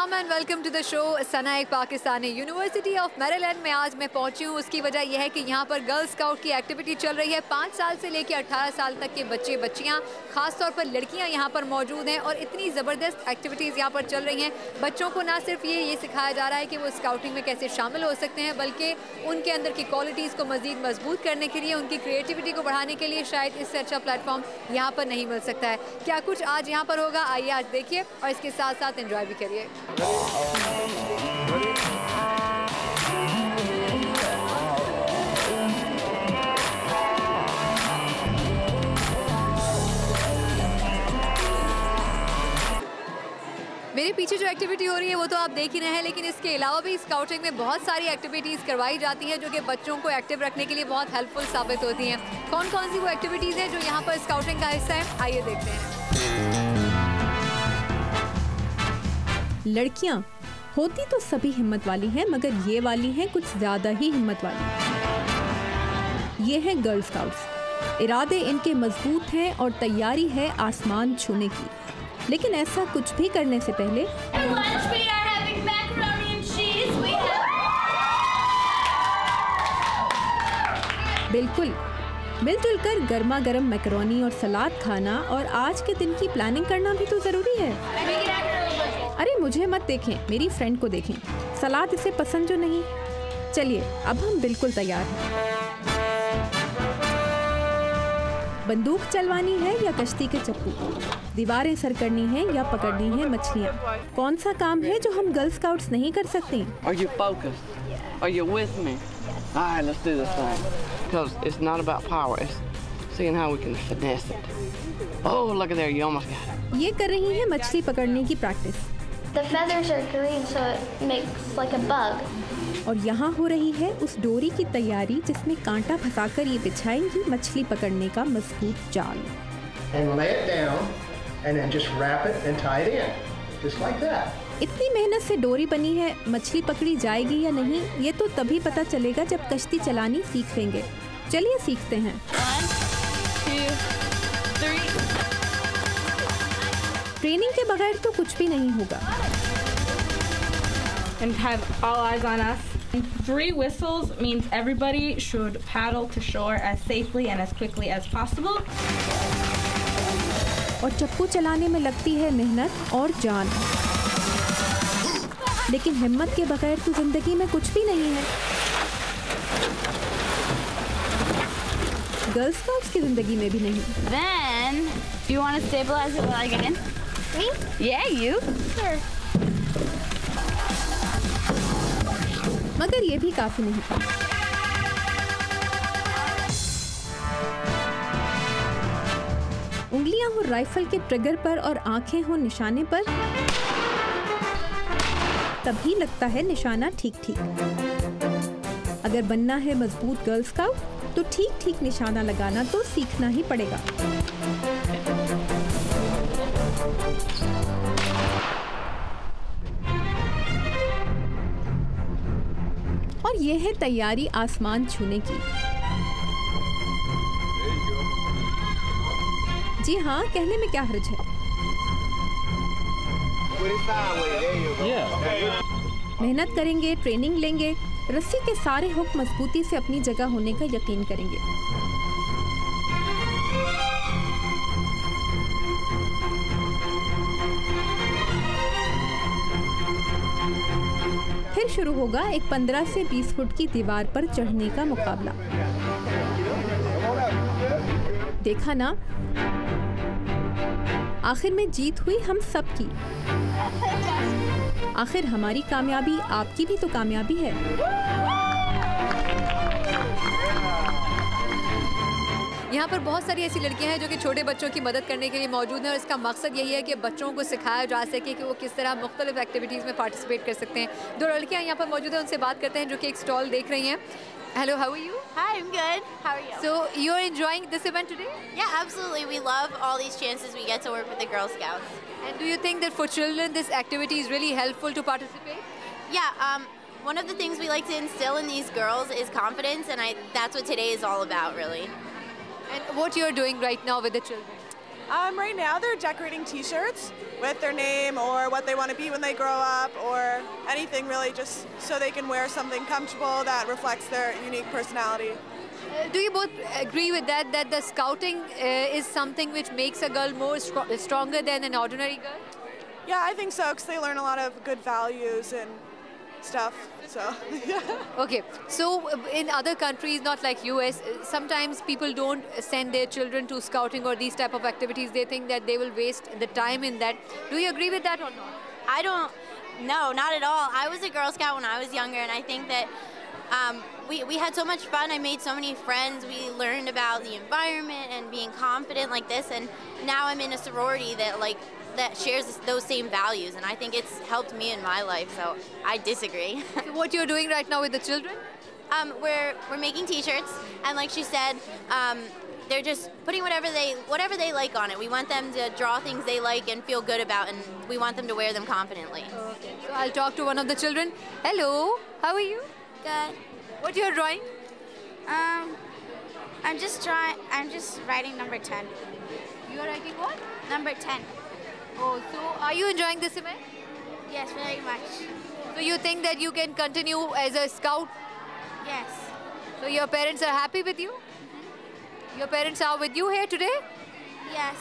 अस्सलाम and welcome to the show. Sana एक Pakistani university of Maryland में आज मैं पहुंची हूं। उसकी वजह यह है कि यहां पर गर्ल स्काउट की एक्टिविटी चल रही है। 5 साल से लेकर 18 साल तक के बच्चे बच्चियां, खास तौर पर लड़कियां यहां पर मौजूद हैं और इतनी ज़बरदस्त एक्टिविटीज़ यहां पर चल रही हैं। बच्चों को ना सिर्फ ये सिखाया जा रहा है कि वो स्काउटिंग में कैसे शामिल हो सकते हैं, बल्कि उनके अंदर की क्वालिटीज़ को मज़ीद मजबूत करने के लिए, उनकी क्रिएटिविटी को बढ़ाने के लिए शायद इससे अच्छा प्लेटफॉर्म यहाँ पर नहीं मिल सकता है। क्या कुछ आज यहाँ पर होगा, आइए आज देखिए और इसके साथ साथ एंजॉय भी करिए। मेरे पीछे जो एक्टिविटी हो रही है वो तो आप देख ही रहे हैं, लेकिन इसके अलावा भी स्काउटिंग में बहुत सारी एक्टिविटीज़ करवाई जाती हैं जो कि बच्चों को एक्टिव रखने के लिए बहुत हेल्पफुल साबित होती हैं। कौन कौन सी वो एक्टिविटीज़ हैं जो यहाँ पर स्काउटिंग का हिस्सा है, आइए देखते हैं। लड़कियाँ होती तो सभी हिम्मत वाली हैं, मगर ये वाली हैं कुछ ज़्यादा ही हिम्मत वाली। ये हैं गर्ल स्काउट्स। इरादे इनके मजबूत हैं और तैयारी है आसमान छूने की। लेकिन ऐसा कुछ भी करने से पहले बिल्कुल मिलजुल कर गर्मा गर्म मैकरोनी और सलाद खाना और आज के दिन की प्लानिंग करना भी तो ज़रूरी है। अरे मुझे मत देखें, मेरी फ्रेंड को देखें, सलाद इसे पसंद जो नहीं। चलिए अब हम बिल्कुल तैयार हैं। बंदूक चलवानी है या कश्ती के चप्पू, दीवारें सर करनी है या पकड़नी है मछलियाँ, कौन सा काम है जो हम गर्ल स्काउट्स नहीं कर सकते? Are you focused? Are you with me? All right, let's do this thing. Because it's not about power, it's seeing how we can finesse it. Oh, look at there, you almost got it. ये कर रही है मछली पकड़ने की practice. The feathers are green, so it makes like a bug. और यहाँ हो रही है उस डोरी की तैयारी जिसमें कांटा फंसाकर ये बिछाएंगी मछली पकड़ने का मजबूत जाल। And lay it down, and then just wrap it and tie it in, just like that. इतनी मेहनत से डोरी बनी है, मछली पकड़ी जाएगी या नहीं ये तो तभी पता चलेगा जब कश्ती चलानी सीख लेंगे। चलिए सीखते हैं। 1, 2, 3। ट्रेनिंग के बगैर तो कुछ भी नहीं होगा। And have all eyes on us. 3 whistles means everybody should paddle to shore as safely and as quickly as possible. और चप्पू चलाने में लगती है मेहनत और जान, लेकिन हिम्मत के बगैर तो जिंदगी में कुछ भी नहीं है। गर्ल स्काउट्स की जिंदगी में भी नहीं। Then, do you want to stabilize it while I get in? Me? Yeah, you. Sure. मगर ये भी काफी नहीं। उंगलियां हो राइफल के ट्रिगर पर और आंखें हो निशाने पर, तभी लगता है निशाना ठीक ठीक। अगर बनना है मजबूत गर्ल स्काउट तो ठीक ठीक निशाना लगाना तो सीखना ही पड़ेगा। और ये है तैयारी आसमान छूने की। जी हाँ, कहने में क्या हर्ज है। मेहनत करेंगे, ट्रेनिंग लेंगे, रस्सी के सारे हुक मजबूती से अपनी जगह होने का यकीन करेंगे। फिर शुरू होगा एक 15 से 20 फुट की दीवार पर चढ़ने का मुकाबला। देखा ना, आखिर में जीत हुई हम सब की। आखिर हमारी कामयाबी आपकी भी तो कामयाबी है। यहाँ पर बहुत सारी ऐसी लड़कियां हैं जो कि छोटे बच्चों की मदद करने के लिए मौजूद हैं और इसका मकसद यही है कि बच्चों को सिखाया जा सके कि वो किस तरह मुख्तलिफ एक्टिविटीज़ में पार्टिसिपेट कर सकते हैं। 2 लड़कियां यहाँ पर मौजूद हैं, उनसे बात करते हैं जो कि एक स्टॉल देख रही हैं। Hello, how are you? Hi, I'm good. How are you? So you're enjoying this event today? Yeah, absolutely. We love all these chances we get to work with the Girl Scouts. And do you think that for children this activity is really helpful to participate? Yeah, one of the things we like to instill in these girls is confidence, and that's what today is all about, really. And what you're doing right now with the children? Right now they're decorating T-shirts with their name or what they want to be when they grow up, or anything really, just so they can wear something comfortable that reflects their unique personality. Do you both agree with that the scouting is something which makes a girl more stronger than an ordinary girl? Yeah, I think so, because they learn a lot of good values and stuff. So, yeah. Okay, so in other countries, not like US, sometimes people don't send their children to scouting or these type of activities. They think that they will waste the time in that. Do you agree with that or not? I don't, no, not at all. I was a Girl Scout when I was younger, and I think that we had so much fun. I made so many friends. We learned about the environment and being confident like this, and now I'm in a sorority that shares those same values, and I think it's helped me in my life, so I disagree. So what you're doing right now with the children? We're making T-shirts, and like she said, they're just putting whatever they like on it. We want them to draw things they like and feel good about, and we want them to wear them confidently. Okay. So I'll talk to one of the children. Hello, how are you? Good. What you're drawing? I'm just writing number 10. You're writing what? Number 10. Oh, so are you enjoying this event? Yes, very much. So you think that you can continue as a scout? Yes. So your parents are happy with you? Mm-hmm. Your parents are with you here today? Yes.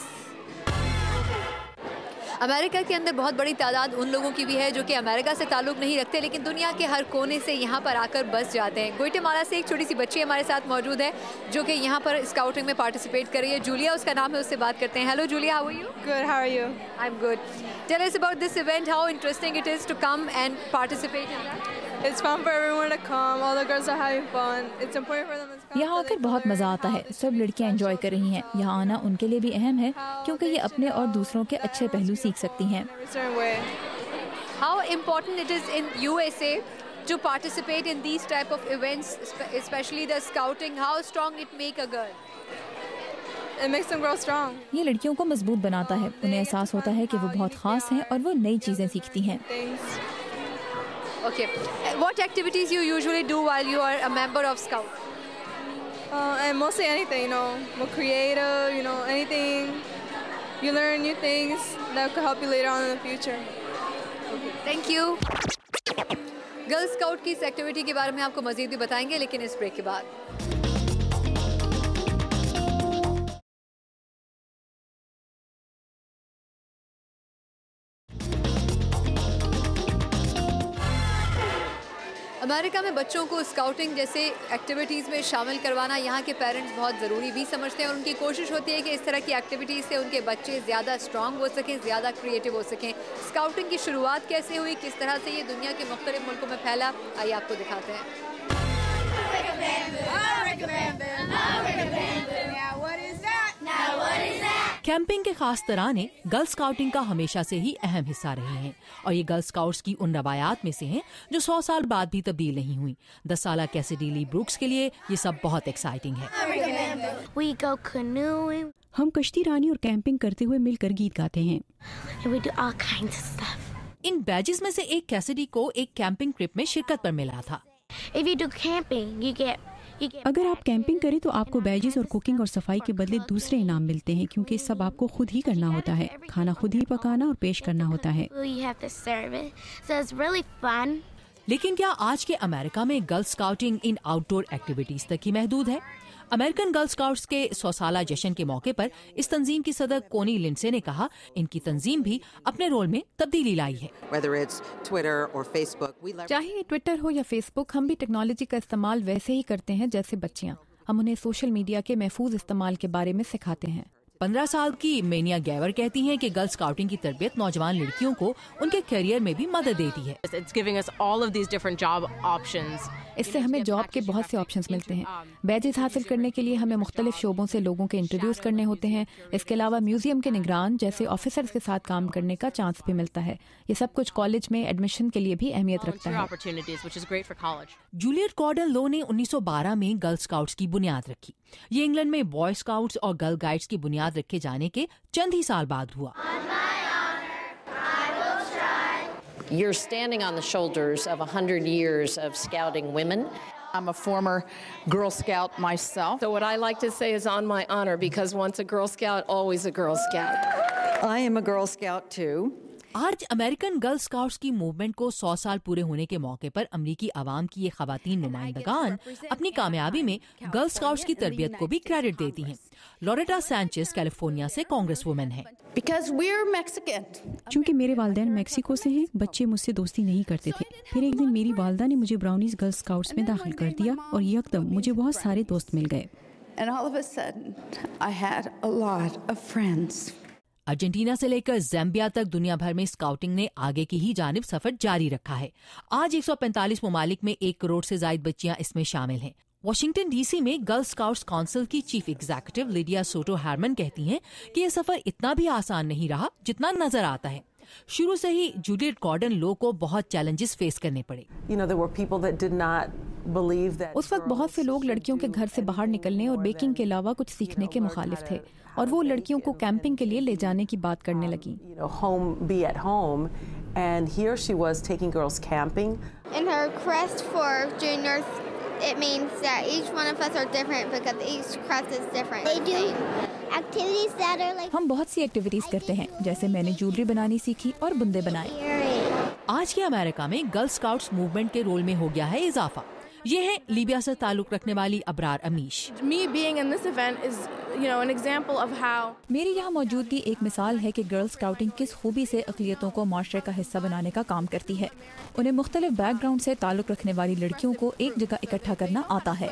America के अंदर बहुत बड़ी तादाद उन लोगों की भी है जो कि अमेरिका से ताल्लुक़ नहीं रखते, लेकिन दुनिया के हर कोने से यहाँ पर आकर बस जाते हैं। ग्वाटेमाला से एक छोटी सी बच्ची हमारे साथ मौजूद है जो कि यहाँ पर स्काउटिंग में पार्टिसिपेट कर रही है। जूलिया उसका नाम है, उससे बात करते हैं। Hello Julia, how are you? Good, how are you? I'm good. Tell us about this event, how interesting it is to come and participate in that. It's fun for everyone to come. All the girls are having fun. It's important for them to come. यहाँ आकर बहुत मज़ा आता है। सब लड़कियाँ enjoy कर रही हैं। यहाँ आना उनके लिए भी अहम है क्योंकि ये अपने और दूसरों के अच्छे पहलू सीख सकती हैं। How important it is in USA to participate in these type of events, especially the scouting. How strong it make a girl? It makes them grow strong. ये लड़कियों को मजबूत बनाता है। उन्हें एहसास होता है कि वो बहुत खास हैं और वो नई चीज़ें सीखती हैं। Okay. What activities you usually do while you are a member of Scout? And mostly anything, We're creative, anything. You learn new things that could help you later on in the future. Okay. Thank you. Girl scout की इस activity के बारे में आपको मज़ीद भी बताएंगे, लेकिन इस ब्रेक के बाद। अमेरिका में बच्चों को स्काउटिंग जैसे एक्टिविटीज़ में शामिल करवाना यहाँ के पेरेंट्स बहुत ज़रूरी भी समझते हैं और उनकी कोशिश होती है कि इस तरह की एक्टिविटीज़ से उनके बच्चे ज़्यादा स्ट्रॉन्ग हो सकें, ज़्यादा क्रिएटिव हो सकें। स्काउटिंग की शुरुआत कैसे हुई, किस तरह से ये दुनिया के मुख्तलिफ मुल्कों में फैला, आइए आपको दिखाते हैं। कैंपिंग के खास तराने गर्ल स्काउटिंग का हमेशा से ही अहम हिस्सा रहे हैं और ये गर्ल स्काउट्स की उन रवायात में से हैं जो 100 साल बाद भी तब्दील नहीं हुई। 10 साला कैसिडी ली ब्रूक्स के लिए ये सब बहुत एक्साइटिंग है। हम कश्ती रानी और कैंपिंग करते हुए मिलकर गीत गाते हैं। इन बैजेस में से एक कैसिडी को एक कैंपिंग ट्रिप में शिरकत पर मिला था। अगर आप कैंपिंग करें तो आपको बैजेस और कुकिंग और सफाई के बदले दूसरे इनाम मिलते हैं क्योंकि सब आपको खुद ही करना होता है। खाना खुद ही पकाना और पेश करना होता है। लेकिन क्या आज के अमेरिका में गर्ल स्काउटिंग इन आउटडोर एक्टिविटीज तक ही महदूद है? अमेरिकन गर्ल स्काउट्स के 100 साला जश्न के मौके पर इस तंजीम की सदर कोनी लिंडसे ने कहा, इनकी तंजीम भी अपने रोल में तब्दीली लाई है। चाहे ये ट्विटर हो या फेसबुक, हम भी टेक्नोलॉजी का इस्तेमाल वैसे ही करते हैं जैसे बच्चियाँ। हम उन्हें सोशल मीडिया के महफूज इस्तेमाल के बारे में सिखाते हैं। 15 साल की मेनिया गैवर कहती हैं कि गर्ल स्काउटिंग की तरबियत नौजवान लड़कियों को उनके करियर में भी मदद देती है। इससे हमें जॉब के बहुत से ऑप्शंस मिलते हैं। बैजेस हासिल करने के लिए हमें मुख्तलिफ शोबों से लोगों के इंटरव्यूज करने होते हैं। इसके अलावा म्यूजियम के निगरान जैसे ऑफिसर्स के साथ काम करने का चांस भी मिलता है। ये सब कुछ कॉलेज में एडमिशन के लिए भी अहमियत रखता है। जूलियट गॉर्डन लो ने 1912 में गर्ल स्काउट्स की बुनियाद रखी। ये इंग्लैंड में बॉय स्काउट्स और गर्ल गाइड्स की बुनियाद रखे जाने के चंद ही साल बाद हुआ। You're standing on the shoulders of 100 years of scouting women. I'm a former Girl Scout myself. So what I like to say is on my honor, because once a Girl Scout, always a Girl Scout. I am a Girl Scout too. आज American girl scouts की movement को 100 साल पूरे होने के मौके पर अमेरिकी आवाम की ये खवातीन नुमाइंदगान अपनी कामयाबी में गर्ल स्काउट्स की तरबियत को भी क्रेडिट देती हैं। लोरेटा सैंचेज कैलिफोर्निया से कांग्रेस वुमेन है। चूँकि मेरे वालिदैन मेक्सिको से हैं, बच्चे मुझसे दोस्ती नहीं करते थे। फिर एक दिन मेरी वालदा ने मुझे ब्राउनीज गर्ल स्काउट्स में दाखिल कर दिया और यकदम मुझे बहुत सारे दोस्त मिल गए। अर्जेंटीना से लेकर ज़ैम्बिया तक दुनिया भर में स्काउटिंग ने आगे की ही जानिब सफर जारी रखा है। आज 145 ममालिक में 1 करोड़ से ज्यादा बच्चियां इसमें शामिल हैं। वाशिंगटन डीसी में गर्ल स्काउट्स काउंसिल की चीफ एग्जीक्यूटिव लिडिया सोटो हार्मन कहती हैं कि यह सफर इतना भी आसान नहीं रहा जितना नजर आता है। शुरू से ही जूडियट गॉर्डन लो को बहुत चैलेंजेस फेस करने पड़े। उस वक्त बहुत से लोग लड़कियों के घर से बाहर निकलने और बेकिंग के अलावा कुछ सीखने के मुखालिफ थे और वो लड़कियों को कैंपिंग के लिए ले जाने की बात करने लगी। And here she was taking girls camping. In her quest for juniors, it means that each one of us are different because each quest is different. They do activities that are like. हम बहुत सी activities करते हैं, जैसे मैंने jewellery बनानी सीखी और बुंदे बनाए। आज के अमेरिका में गर्ल स्काउट्स मूवमेंट के रोल में हो गया है इजाफा। ये है लीबिया से ताल्लुक रखने वाली अबरार अमीश। मेरी यहाँ मौजूदगी एक मिसाल है कि गर्ल स्काउटिंग किस खूबी से अक़लियतों को माशरे का हिस्सा बनाने का काम करती है। उन्हें मुख्तलिफ बैकग्राउंड से ताल्लुक रखने वाली लड़कियों को एक जगह इकट्ठा करना आता है।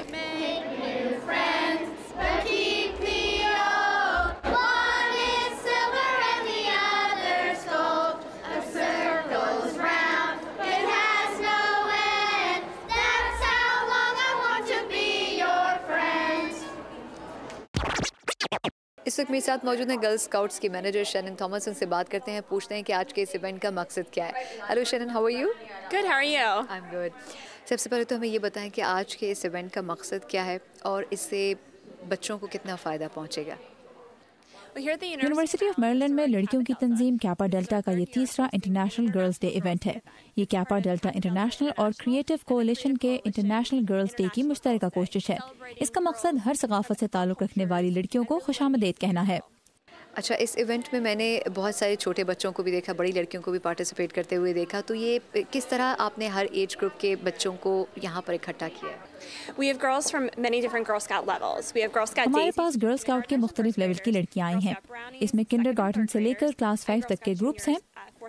इस वक्त मेरे साथ मौजूद हैं गर्ल स्काउट्स की मैनेजर शैनन थॉमस। उनसे बात करते हैं, पूछते हैं कि आज के इस इवेंट का मकसद क्या है। Hello Shannon, how are you? Good, how are you? I am good. सबसे पहले तो हमें ये बताएं कि आज के इस इवेंट का मकसद क्या है और इससे बच्चों को कितना फ़ायदा पहुँचेगा। यूनिवर्सिटी ऑफ मैरीलैंड में लड़कियों की तंजीम कैपा डेल्टा का ये तीसरा इंटरनेशनल गर्ल्स डे इवेंट है। ये कैपा डेल्टा इंटरनेशनल और क्रिएटिव कोalition के इंटरनेशनल गर्ल्स डे की मुश्तरका कोशिश है। इसका मकसद हर सकाफत से ताल्लुक़ रखने वाली लड़कियों को खुशामदीद कहना है। अच्छा, इस इवेंट में मैंने बहुत सारे छोटे बच्चों को भी देखा, बड़ी लड़कियों को भी पार्टिसिपेट करते हुए देखा, तो ये किस तरह आपने हर एज ग्रुप के बच्चों को यहाँ पर इकट्ठा किया है? हमारे पास गर्ल स्काउट के मुख्तलिफ लेवल की लड़कियाँ आई हैं। इसमें किंडरगार्टन से लेकर क्लास 5 तक के ग्रुप्स हैं।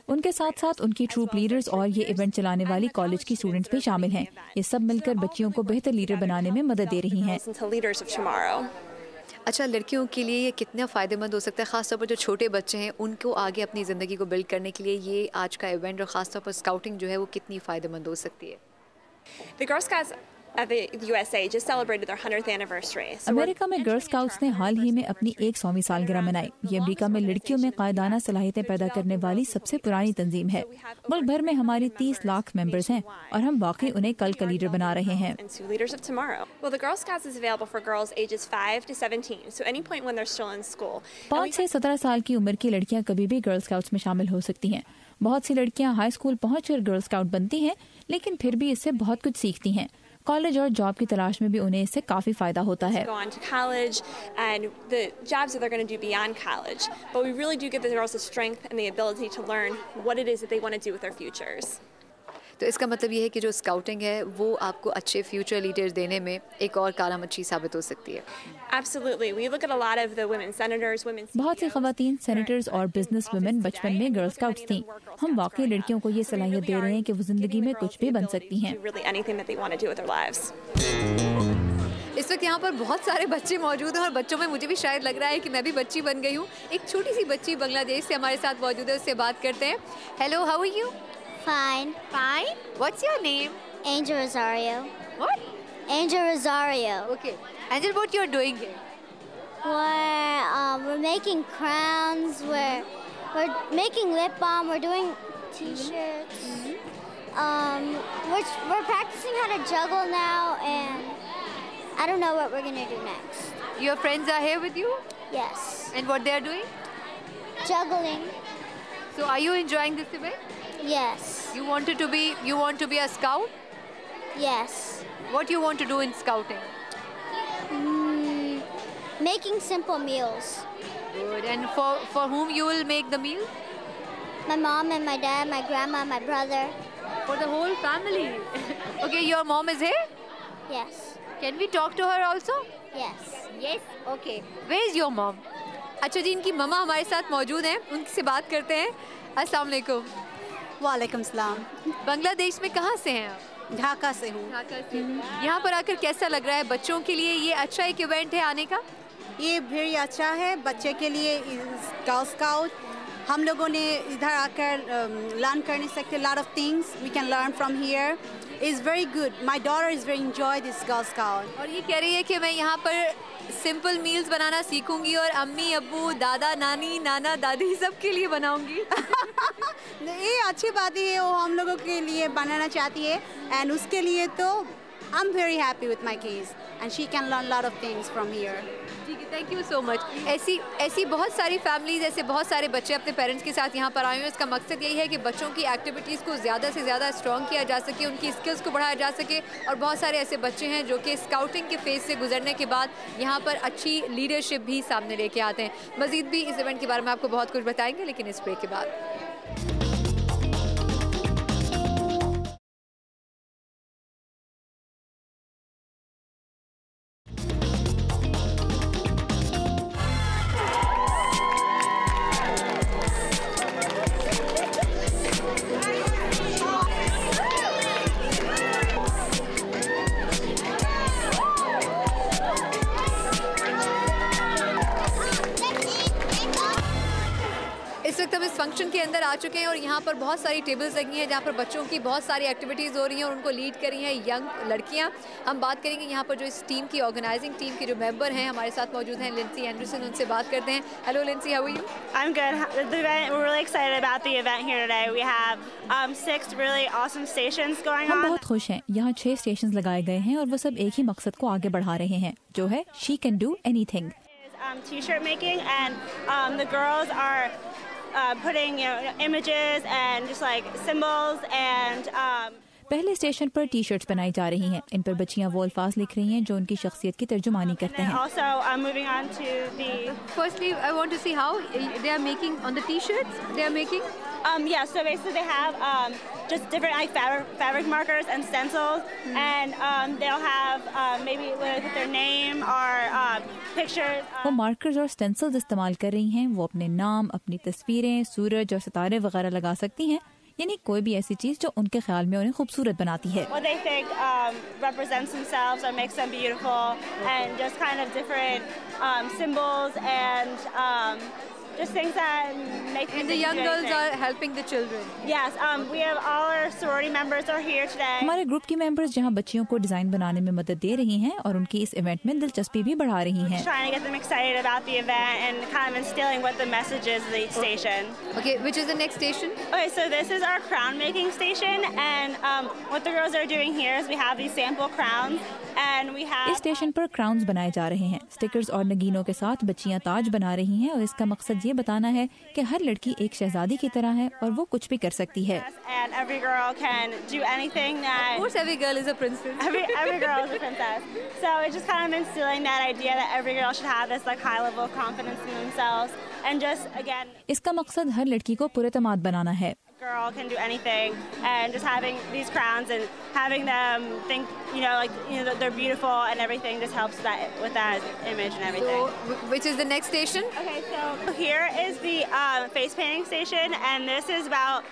उनके साथ साथ उनकी ट्रूप लीडर्स और ये इवेंट चलाने वाली कॉलेज की स्टूडेंट्स भी शामिल हैं। ये सब मिलकर बच्चियों को बेहतर लीडर बनाने में मदद दे रही हैं। अच्छा, लड़कियों के लिए ये कितना फ़ायदेमंद हो सकता है, ख़ासतौर पर जो छोटे बच्चे हैं उनको आगे अपनी ज़िंदगी को बिल्ड करने के लिए ये आज का इवेंट और ख़ासतौर पर स्काउटिंग जो है वो कितनी फ़ायदेमंद हो सकती है? अमेरिका में गर्ल स्काउट्स ने हाल ही में अपनी 100वीं सालगिरह मनाई। ये अमेरिका में लड़कियों में कायदाना सलाहियतें पैदा करने वाली सबसे पुरानी तंजीम है। मुल्क भर में हमारी 30 लाख मेंबर्स हैं और हम वाकई उन्हें कल का लीडर बना रहे हैं। 5 से 17 साल की उम्र की लड़कियां कभी भी गर्ल स्काउट्स में शामिल हो सकती हैं। बहुत सी लड़कियां हाई स्कूल पहुंचकर गर्ल स्काउट बनती हैं, लेकिन फिर भी इससे बहुत कुछ सीखती हैं। कॉलेज और जॉब की तलाश में भी उन्हें इससे काफी फायदा होता है। तो इसका मतलब ये है कि जो स्काउटिंग है वो आपको अच्छे फ्यूचर लीडर्स देने में एक और कारम अच्छी साबित हो सकती है। बहुत सी खवातीन सेनेटर्स और बिजनेस वुमेन बचपन में गर्ल स्काउट्स थीं। हम वाकई लड़कियों को ये सलाहियत दे रहे हैं कि वो जिंदगी में कुछ भी बन सकती हैं। इस वक्त यहाँ पर बहुत सारे बच्चे मौजूद हैं और बच्चों में मुझे भी शायद लग रहा है कि मैं भी बच्ची बन गई हूँ। एक छोटी सी बच्ची बांग्लादेश से हमारे साथ मौजूद है, उससे बात करते हैं। Hello, how are you? Fine. Fine? What's your name? Angel Rosario. What? Angel Rosario. Okay. Angel, what you're doing here? We're making crowns. We're making lip balm. We're doing T-shirts. We're practicing how to juggle now, and I don't know what we're gonna do next. Your friends are here with you? Yes. And what they are doing? Juggling. So are you enjoying this event? Yes. You want to be a scout? Yes. What do you want to do in scouting? Making simple meals. Good. And for whom you will make the meal? My mom and my dad, my grandma, my brother. For the whole family. Okay, your mom is here? Yes. Can we talk to her also? Yes. Yes. Okay. Where is your mom? अच्छा जी, इनकी mama हमारे साथ मौजूद हैं, उनसे बात करते हैं। अस्सलाम वालेकुम। वालेकुम सलाम। बांग्लादेश में कहाँ से हैं आप? ढाका से हूँ। ढाका से। यहाँ पर आकर कैसा लग रहा है? बच्चों के लिए ये अच्छा एक इवेंट है आने का? ये very अच्छा है बच्चे के लिए। गर्ल स्काउट हम लोगों ने इधर आकर लर्न करने सकते lot of things we can learn from here. It's very good. My daughter is very enjoy this Girl Scout. और ये कह रही है कि मैं यहाँ पर सिंपल मील्स बनाना सीखूंगी और अम्मी अब्बू दादा नानी नाना दादी सबके लिए बनाऊंगी। ये अच्छी बात है, वो हम लोगों के लिए बनाना चाहती है and उसके लिए तो I'm very happy with my kids and she can learn lot of things from here. ठीक है, थैंक यू सो मच। ऐसी बहुत सारी फैमिलीज, ऐसे बहुत सारे बच्चे अपने पेरेंट्स के साथ यहाँ पर आए हैं। इसका मकसद यही है कि बच्चों की एक्टिविटीज़ को ज़्यादा से ज़्यादा स्ट्रॉन्ग किया जा सके, उनकी स्किल्स को बढ़ाया जा सके। और बहुत सारे ऐसे बच्चे हैं जो कि स्काउटिंग के फेज़ से गुजरने के बाद यहाँ पर अच्छी लीडरशिप भी सामने लेके आते हैं। मज़ीद भी इस इवेंट के बारे में आपको बहुत कुछ बताएंगे, लेकिन इस ब्रेक के बाद। इस वक्त हम इस फंक्शन के अंदर आ चुके हैं और यहाँ पर बहुत सारी टेबल्स लगी हैं जहाँ पर बच्चों की बहुत सारी एक्टिविटीज़ हो रही हैं और उनको लीड कर रही हैं यंग लड़कियाँ। हम बात करेंगे यहाँ पर जो इस टीम की ऑर्गेनाइजिंग टीम के जो मेंबर हैं हमारे साथ मौजूद हैं, लिंसी एंडरसन, उनसे बात करते हैं। Hello Lindsey, how are you? I'm good. The event, we're really excited about the event here today. We have 6 really awesome stations going on. हम बहुत खुश हैं। यहाँ 6 स्टेशन लगाए गए हैं और वो सब एक ही मकसद को आगे बढ़ा रहे हैं, जो है She Can Do Anything. T-shirt making and the girls are putting images and just like symbols and पहले स्टेशन पर टी शर्ट्स बनाई जा रही हैं। इन पर बच्चियां वो अल्फाज लिख रही हैं जो उनकी शख्सियत की तर्जुमानी करते हैं। Also, moving on to the. Firstly, I want to see how they are making on the T-shirts. They are making. Yeah. So basically, they have just different like fabric markers and stencils, and they'll have maybe with their name or pictures. वो markers और stencils इस्तेमाल कर रही हैं। वो अपने नाम, अपनी तस्वीरें, सूरज और सितारे वगैरह लगा सकती हैं, यानी कोई भी ऐसी चीज जो उनके ख्याल में उन्हें खूबसूरत बनाती है। What they think represents themselves or makes them beautiful, and just kind of different symbols and just things that make. And the young girls are helping the children. Yes, we have all our sorority members are here today. हमारे group की members जहाँ बच्चियों को design बनाने में मदद दे रही हैं और उनकी इस इवेंट में दिलचस्पी भी बढ़ा रही हैं। Trying to get them excited about the event and kind of instilling what the message is of each station. Okay, which is the next station? Okay, so this is our crown making station, and what the girls are doing here is we have these sample crowns, and we have. इस station पर crowns बनाए जा रहे हैं। Stickers और नगीनों के साथ बच्चियां ताज बना रही हैं और इसका मकसद ये बताना है कि हर लड़की एक शहजादी की तरह है और वो कुछ भी कर सकती है। And every girl can do anything that. Of course, every girl is a princess. Every girl is a princess. So it's just kind of instilling that idea that every girl should have this like high level of confidence in themselves, and just again. इसका मकसद हर लड़की को पुरएतमाद बनाना है। Girl can do anything, and just having these crowns and having them think, that they're beautiful and everything just helps with that image and everything. So, which is the next station? Okay, so here is the face painting station, and this is about,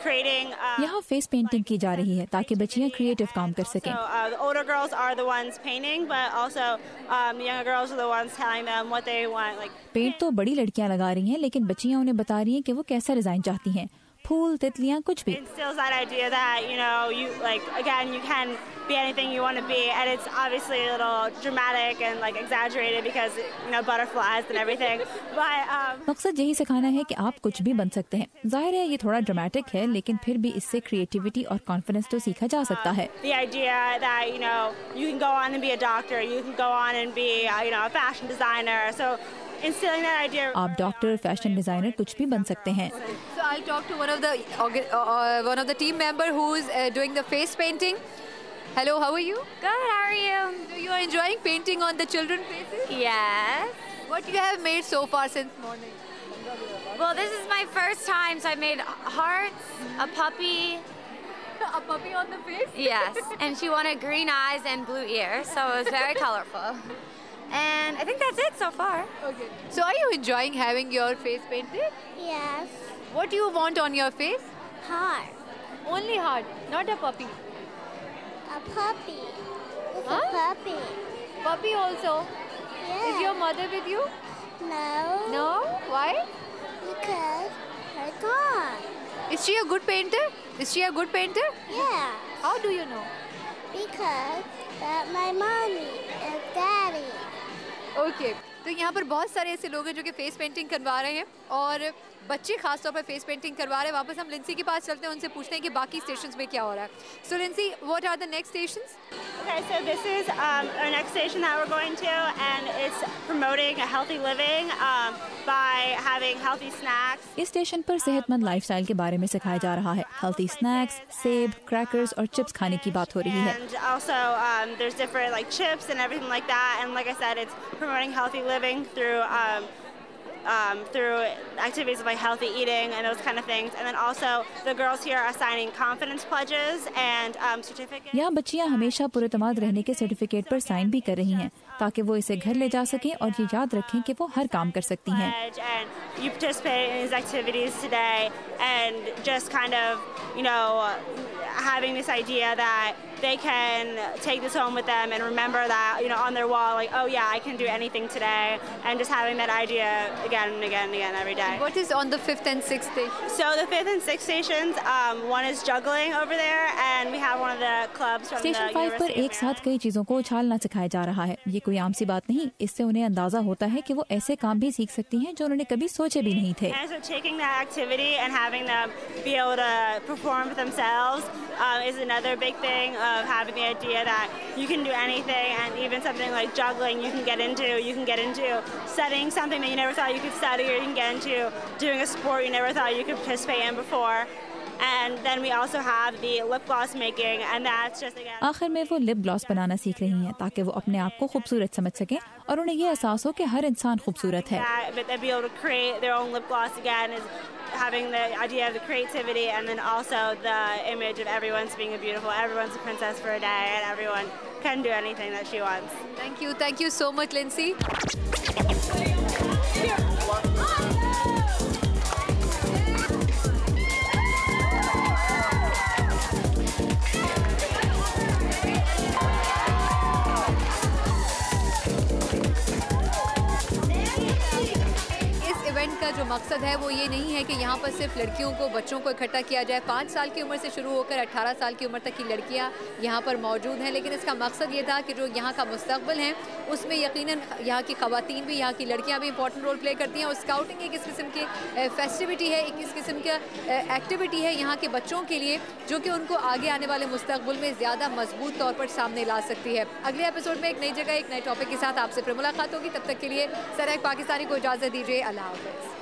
creating. यहाँ face painting की जा रही है ताकि बच्चियाँ creative काम कर सकें। So the older girls are the ones painting, but also the younger girls are the ones telling them what they want. Like paint तो बड़ी लड़कियाँ लगा रही हैं, लेकिन बच्चियाँ उन्हें बता रही हैं कि वो कैसा डिजाइन चाहती हैं, फूल, तितलियाँ, कुछ भी। Instills that idea that you you can be anything you want to be, and it's obviously a little dramatic and like exaggerated because butterflies and everything. But मकसद यही सिखाना है कि आप कुछ भी बन सकते हैं। जाहिर है ये थोड़ा ड्रामेटिक है, लेकिन फिर भी इससे क्रिएटिविटी और कॉन्फिडेंस तो सीखा जा सकता है। The idea that you can go on and be a doctor, you can go on and be a fashion designer. So instilling that idea. आप डॉक्टर, फैशन डिजाइनर कुछ भी बन सकते हैं। So I'll talk to one of the team member who is doing the face painting. Hello, how are you? Good, how are you? So you are enjoying painting on the children's faces? Yes. What you have made so far since morning? Well, this is my first time, so I made hearts, a puppy. A puppy on the face? Yes, and she wanted green eyes and blue ears, so it was very colorful. And I think that's it so far. Okay. So are you enjoying having your face painted? Yes. What do you want on your face? Heart. Only heart, not a puppy. A puppy. It's Huh? a puppy. Puppy also? Yeah. Is your mother with you? No. No? Why? Because her gone. Is she a good painter? Is she a good painter? Yeah. How do you know? Because that my mommy and daddy. Okay तो यहाँ पर बहुत सारे ऐसे लोग हैं जो कि फेस पेंटिंग करवा रहे हैं और बच्चे खास तौर पर फेस पेंटिंग करवा रहे हैं। वापस हम लिंसी के पास चलते हैं, उनसे पूछते हैं कि बाकी स्टेशंस में क्या हो रहा है। So Lindsey, what are the next stations? Okay, so this is our next station that we're going to, and it's promoting a healthy living by having healthy snacks. इस स्टेशन पर सेहतमंद लाइफस्टाइल के बारे में सिखाया जा रहा है। हेल्थी स्नैक्स, सेब, क्रैकर्स और चिप्स खाने की बात हो रही है। And also there's different like chips and everything like that, and like I said, it's promoting healthy living through activities like healthy eating and those kind of things. And then also the girls here are signing confidence pledges and certificates. यहाँ बच्चियाँ हमेशा पुरतमाद रहने के certificate पर sign भी कर रही हैं ताकि वो इसे घर ले जा सकें और ये याद रखें कि वो हर काम कर सकती हैं। And you participate in these activities today, and just kind of, you know, having this idea that they can take this home with them and remember that, you know, on their wall, like, oh yeah, I can do anything today, and just having that idea again and again and again every day. What is on the 5th and 6th station? So the 5th and 6th stations, one is juggling over there, and we have one of the clubs from station the 5 पर एक साथ कई चीजों को उछालना सिखाया जा रहा है। ये कोई आम सी बात नहीं, इससे उन्हें अंदाजा होता है कि वो ऐसे काम भी सीख सकती हैं जो उन्होंने कभी सोचे भी नहीं थे। And so taking that activity and having them be able to perform for themselves is another big thing of having the idea that you can do anything, and even something like juggling you can get into studying something that you never thought you could study, or you can get into doing a sport you never thought you could participate in before. And then we also have the lip gloss making, and that's just again. आखिर में वो lip gloss बनाना सीख रही हैं ताकि वो अपने आप को खूबसूरत समझ सकें और उन्हें ये एहसास हो कि हर इंसान खूबसूरत है। But they'll be able to create their own lip gloss again is having the idea of the creativity, and then also the image of everyone's being everyone's a princess for a day, and everyone can do anything that she wants. Thank you so much, Lindsay. का जो मकसद है वो ये नहीं है कि यहाँ पर सिर्फ लड़कियों को, बच्चों को इकट्ठा किया जाए। 5 साल की उम्र से शुरू होकर 18 साल की उम्र तक की लड़कियाँ यहाँ पर मौजूद हैं, लेकिन इसका मकसद ये था कि जो यहाँ का मुस्तकबिल है उसमें यकीनन यहाँ की ख़वातीन भी, यहाँ की लड़कियाँ भी इंपॉर्टेंट रोल प्ले करती हैं। और स्काउटिंग एक इस किस्म की फेस्टिविटी है, एक इस किस्म का एक्टिविटी है यहाँ के बच्चों के लिए, जो कि उनको आगे आने वाले मुस्तकबिल में ज़्यादा मजबूत तौर पर सामने ला सकती है। अगले एपिसोड में एक नई जगह, एक नए टॉपिक के साथ आपसे फिर मुलाकात होगी। तब तक के लिए सराय पाकिस्तानी को इजाज़त दीजिए। अल्लाह हाफ़िज़।